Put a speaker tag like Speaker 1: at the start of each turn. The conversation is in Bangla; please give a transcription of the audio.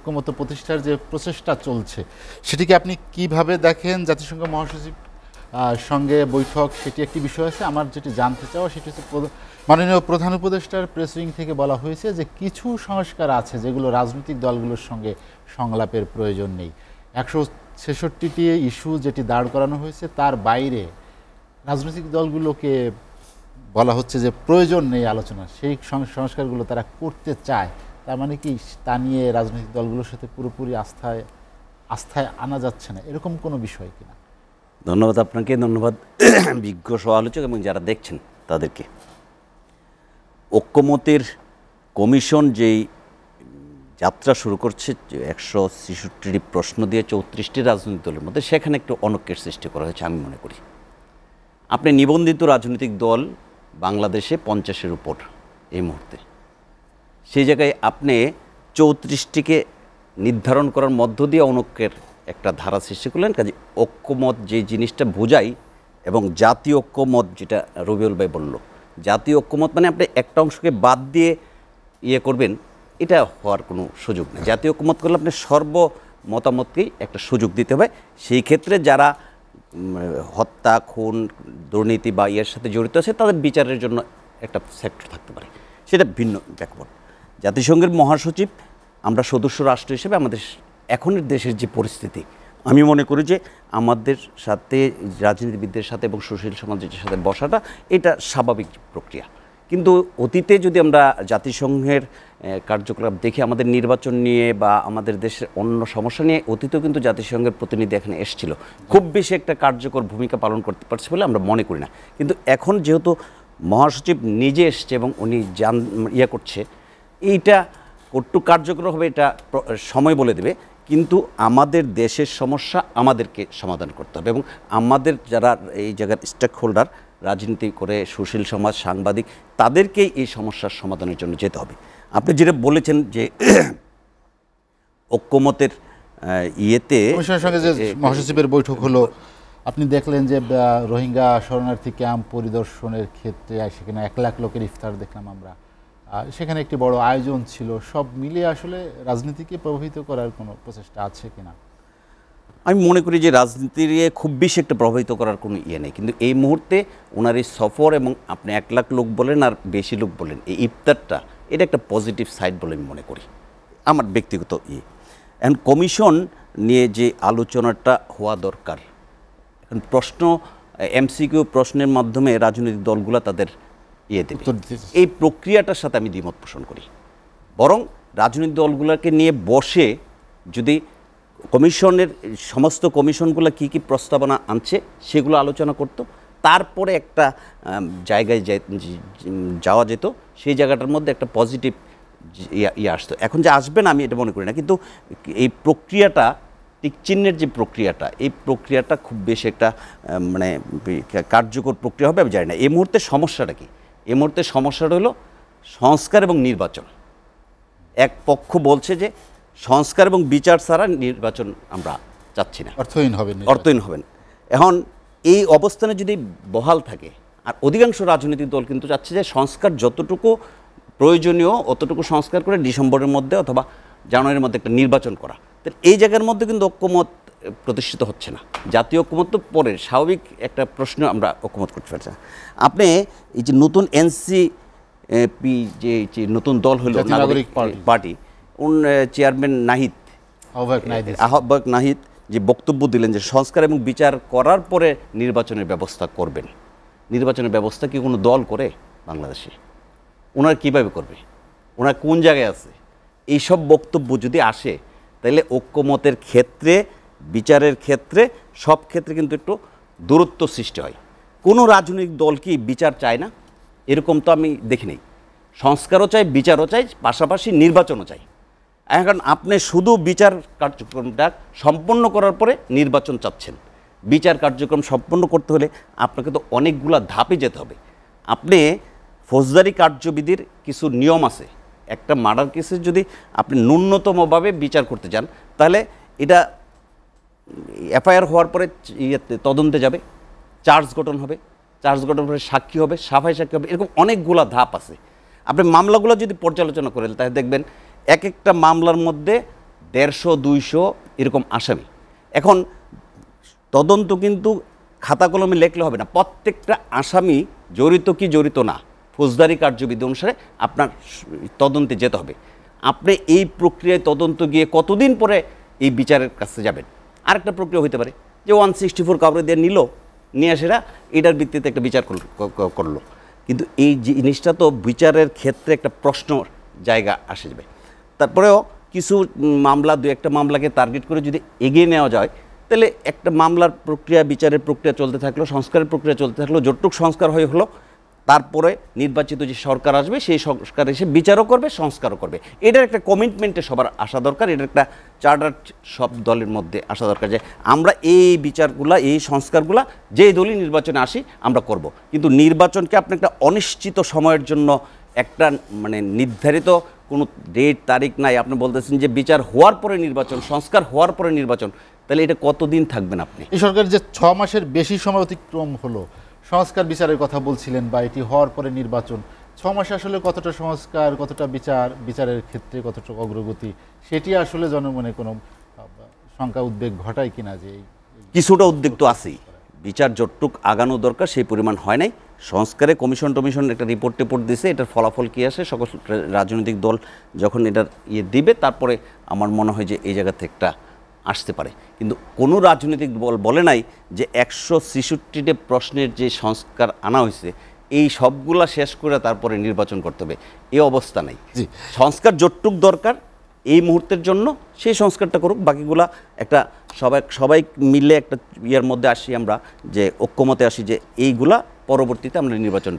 Speaker 1: ঐক্যমত্য প্রতিষ্ঠার যে প্রচেষ্টা চলছে সেটিকে আপনি কিভাবে দেখেন? জাতিসংঘ মহাসচিব সঙ্গে বৈঠক সেটি একটি বিষয় আছে। আমার যেটি জানতে চাওয়া সেটি হচ্ছে মাননীয় প্রধান উপদেষ্টার প্রেস উইং থেকে বলা হয়েছে যে কিছু সংস্কার আছে যেগুলো রাজনৈতিক দলগুলোর সঙ্গে সংলাপের প্রয়োজন নেই। 166টি ইস্যু যেটি দাঁড় করানো হয়েছে তার বাইরে রাজনৈতিক দলগুলোকে বলা হচ্ছে যে প্রয়োজন নেই আলোচনা, সেই সংস্কারগুলো তারা করতে চায়। তার মানে কি তা নিয়ে রাজনৈতিক দলগুলোর সাথে পুরোপুরি আস্থায় আনা যাচ্ছে না, এরকম কোনো বিষয় কিনা?
Speaker 2: ধন্যবাদ আপনাকে, ধন্যবাদ বিজ্ঞ সমালোচক এবং যারা দেখছেন তাদেরকে। ঐক্যমতের কমিশন যেই যাত্রা শুরু করছে 166টি প্রশ্ন দিয়ে 34টি রাজনৈতিক দলের মধ্যে, সেখানে একটু অনৈক্যের সৃষ্টি করা হয়েছে আমি মনে করি। আপনি নিবন্ধিত রাজনৈতিক দল বাংলাদেশে 50-এর উপর এই মুহূর্তে, সেই জায়গায় আপনি 34টিকে নির্ধারণ করার মধ্য দিয়ে অনৈক্যের একটা ধারা সৃষ্টি করলেন। কাজে ঐক্যমত যে জিনিসটা বোঝাই এবং জাতীয় ঐক্যমত যেটা রবিউল ভাই বলল, জাতীয় ঐক্যমত মানে আপনি একটা অংশকে বাদ দিয়ে করবেন, এটা হওয়ার কোনো সুযোগ নেই। জাতীয় ঐক্যমত করলে আপনি সর্ব মতামতকেই একটা সুযোগ দিতে হবে। সেই ক্ষেত্রে যারা হত্যা, খুন, দুর্নীতি বা সাথে জড়িত আছে তাদের বিচারের জন্য একটা সেক্টর থাকতে পারে, সেটা ভিন্ন ব্যাপার। জাতিসংঘের মহাসচিব, আমরা সদস্য রাষ্ট্র হিসেবে আমাদের এখনের দেশের যে পরিস্থিতি, আমি মনে করি যে আমাদের সাথে রাজনীতিবিদদের সাথে এবং সুশীল সমাজের সাথে বসাটা এটা স্বাভাবিক প্রক্রিয়া। কিন্তু অতীতে যদি আমরা জাতিসংঘের কার্যকলাপ দেখি, আমাদের নির্বাচন নিয়ে বা আমাদের দেশের অন্য সমস্যা নিয়ে অতীতেও কিন্তু জাতিসংঘের প্রতিনিধি এখানে এসেছিল, খুব বেশি একটা কার্যকর ভূমিকা পালন করতে পারছে বলে আমরা মনে করি না। কিন্তু এখন যেহেতু মহাসচিব নিজে এসছে এবং উনি করছে, এইটা কতটুকু কার্যকর হবে এটা সময় বলে দেবে। কিন্তু আমাদের দেশের সমস্যা আমাদেরকে সমাধান করতে হবে এবং আমাদের যারা এই জায়গার স্টেক হোল্ডার, রাজনীতি করে সুশীল সমাজ, সাংবাদিক, তাদেরকেই এই সমস্যার সমাধানের জন্য যেতে হবে। আপনি যেটা বলেছেন যে ঐক্যমতের
Speaker 1: সঙ্গে যে মহাসচিবের বৈঠক হলো, আপনি দেখলেন যে রোহিঙ্গা শরণার্থী ক্যাম্প পরিদর্শনের ক্ষেত্রে সেখানে 1 লাখ লোকের ইফতার দেখলাম আমরা, সেখানে একটি বড় আয়োজন ছিল। সব মিলিয়ে আসলে রাজনীতিকে প্রভাবিত করার কোনো প্রচেষ্টা আছে কিনা?
Speaker 2: আমি মনে করি যে রাজনীতির খুব বেশি একটা প্রভাবিত করার কোনো নেই। কিন্তু এই মুহূর্তে ওনার এই সফর এবং আপনি 1 লাখ লোক বলেন আর বেশি লোক বলেন, এই ইফতারটা এটা একটা পজিটিভ সাইড বলে আমি মনে করি, আমার ব্যক্তিগত এখন কমিশন নিয়ে যে আলোচনাটা হওয়া দরকার, এখন প্রশ্ন এমসিকিউ প্রশ্নের মাধ্যমে রাজনৈতিক দলগুলো তাদের দেবে, এই প্রক্রিয়াটার সাথে আমি দ্বিমত পোষণ করি। বরং রাজনৈতিক দলগুলোকে নিয়ে বসে যদি কমিশনের সমস্ত কমিশনগুলো কী কী প্রস্তাবনা আনছে সেগুলো আলোচনা করত, তারপরে একটা জায়গায় যাওয়া যেত, সেই জায়গাটার মধ্যে একটা পজিটিভ আসতো। এখন যে আসবে না আমি এটা মনে করি না, কিন্তু এই প্রক্রিয়াটা, টিকচিহ্নের যে প্রক্রিয়াটা, এই প্রক্রিয়াটা খুব বেশি একটা মানে কার্যকর প্রক্রিয়া হবে আমি জানি না। এই মুহূর্তে সমস্যাটা কি? এই মুহূর্তে সমস্যাটা হলো সংস্কার এবং নির্বাচন। এক পক্ষ বলছে যে সংস্কার এবং বিচার ছাড়া নির্বাচন আমরা চাচ্ছি না, অর্থহীন হবেন। এখন এই অবস্থানে যদি বহাল থাকে, আর অধিকাংশ রাজনৈতিক দল কিন্তু চাচ্ছে যে সংস্কার যতটুকু প্রয়োজনীয় অতটুকু সংস্কার করে ডিসেম্বরের মধ্যে অথবা জানুয়ারির মধ্যে একটা নির্বাচন করা, তাহলে এই জায়গার মধ্যে কিন্তু ঐক্যমত প্রতিষ্ঠিত হচ্ছে না। জাতীয় ঐক্যমত তো পরের স্বাভাবিক একটা প্রশ্ন, আমরা ঐক্যমত করতে পারছি না। আপনি এই যে নতুন এনসিপি যে নতুন দল হলো নাগরিক পার্টি, চেয়ারম্যান আহ্বায়ক নাহিদ যে বক্তব্য দিলেন যে সংস্কার এবং বিচার করার পরে নির্বাচনের ব্যবস্থা করবেন, নির্বাচনের ব্যবস্থা কি কোনো দল করে বাংলাদেশে? ওনারা কীভাবে করবে? ওনারা কোন জায়গায় আছে? এইসব বক্তব্য যদি আসে তাহলে ঐক্যমতের ক্ষেত্রে, বিচারের ক্ষেত্রে, সব ক্ষেত্রে কিন্তু একটু দূরত্ব সৃষ্টি হয়। কোনো রাজনৈতিক দল কি বিচার চায় না? এরকম তো আমি দেখি নেই। সংস্কারও চাই, বিচারও চাই, পাশাপাশি নির্বাচনও চাই। এখন আপনি শুধু বিচার কার্যক্রমটা সম্পন্ন করার পরে নির্বাচন চাচ্ছেন। বিচার কার্যক্রম সম্পন্ন করতে হলে আপনাকে তো অনেকগুলা ধাপে যেতে হবে। আপনি ফৌজদারি কার্যবিধির কিছু নিয়ম আছে, একটা মার্ডার কেসে যদি আপনি ন্যূনতমভাবে বিচার করতে যান, তাহলে এটা এফআইআর হওয়ার পরে তদন্তে যাবে, চার্জ গঠন হবে, চার্জ গঠন করে সাক্ষী হবে, সাফাই সাক্ষী হবে, এরকম অনেকগুলা ধাপ আছে। আপনি মামলাগুলো যদি পর্যালোচনা করেন তাহলে দেখবেন এক একটা মামলার মধ্যে 150-200 এরকম আসামি। এখন তদন্ত কিন্তু খাতা কলমে লেখলে হবে না, প্রত্যেকটা আসামি জড়িত কি জড়িত না ফৌজদারি কার্যবিধি অনুসারে আপনার তদন্তে যেতে হবে। আপনি এই প্রক্রিয়ায় তদন্ত গিয়ে কতদিন পরে এই বিচারের কাছে যাবেন? আরেকটা প্রক্রিয়া হতে পারে যে 164 কাউরে দিয়ে নিয়ে আসেরা এটার ভিত্তিতে একটা বিচার করলো, কিন্তু এই জিনিসটা তো বিচারের ক্ষেত্রে একটা প্রশ্ন জায়গা আসে যাবে। তারপরেও কিছু মামলা, দু একটা মামলাকে টার্গেট করে যদি এগিয়ে নেওয়া যায়, তাহলে একটা মামলার প্রক্রিয়া, বিচারের প্রক্রিয়া চলতে থাকলো, সংস্কারের প্রক্রিয়া চলতে থাকলো, যতটুক সংস্কার হলো, তারপরে নির্বাচিত যে সরকার আসবে সেই সরকার এসে বিচারও করবে, সংস্কারও করবে। এটার একটা কমিটমেন্টে সবার আসা দরকার, এটার একটা চার্টার সব দলের মধ্যে আসা দরকার যে আমরা এই বিচারগুলা, এই সংস্কারগুলা যেই দলই নির্বাচনে আসি আমরা করব। কিন্তু নির্বাচনকে আপনি একটা অনিশ্চিত সময়ের জন্য একটা মানে নির্ধারিত কোনো ডেট তারিখ নাই, আপনি বলতেছেন যে বিচার হওয়ার পরে নির্বাচন, সংস্কার হওয়ার পরে নির্বাচন, তাহলে এটা কতদিন থাকবেন আপনি?
Speaker 1: এই সরকার যে 6 মাসের বেশি সময় অতিক্রম হলো, সংস্কার বিচারের কথা বলছিলেন বা এটি হওয়ার পরে নির্বাচন, 6 মাসে আসলে কতটা সংস্কার, কতটা বিচারের ক্ষেত্রে কতটা অগ্রগতি, সেটি আসলে জনমনে কোনো শঙ্কা উদ্বেগ ঘটায় কিনা? যে
Speaker 2: কিছুটা উদ্বেগ তো আছেই, বিচার যতটুক আগানো দরকার সেই পরিমাণ হয় নাই। সংস্কারে কমিশন একটা রিপোর্ট দিছে, এটার ফলাফল কী আসে সকল রাজনৈতিক দল যখন এটার দিবে, তারপরে আমার মনে হয় যে এই জায়গা থেকে একটা আসতে পারে। কিন্তু কোনো রাজনৈতিক দল বলে নাই যে 166টি প্রশ্নের যে সংস্কার আনা হয়েছে এই সবগুলা শেষ করে তারপরে নির্বাচন করতে হবে, এই অবস্থা নাই। সংস্কার যতটুক দরকার এই মুহূর্তের জন্য সেই সংস্কারটা করুক, বাকিগুলা একটা সবাই মিলে একটা ইয়ের মধ্যে আসি, আমরা যে ঐক্যমতে আসি যে এইগুলা পরবর্তীতে আমরা নির্বাচন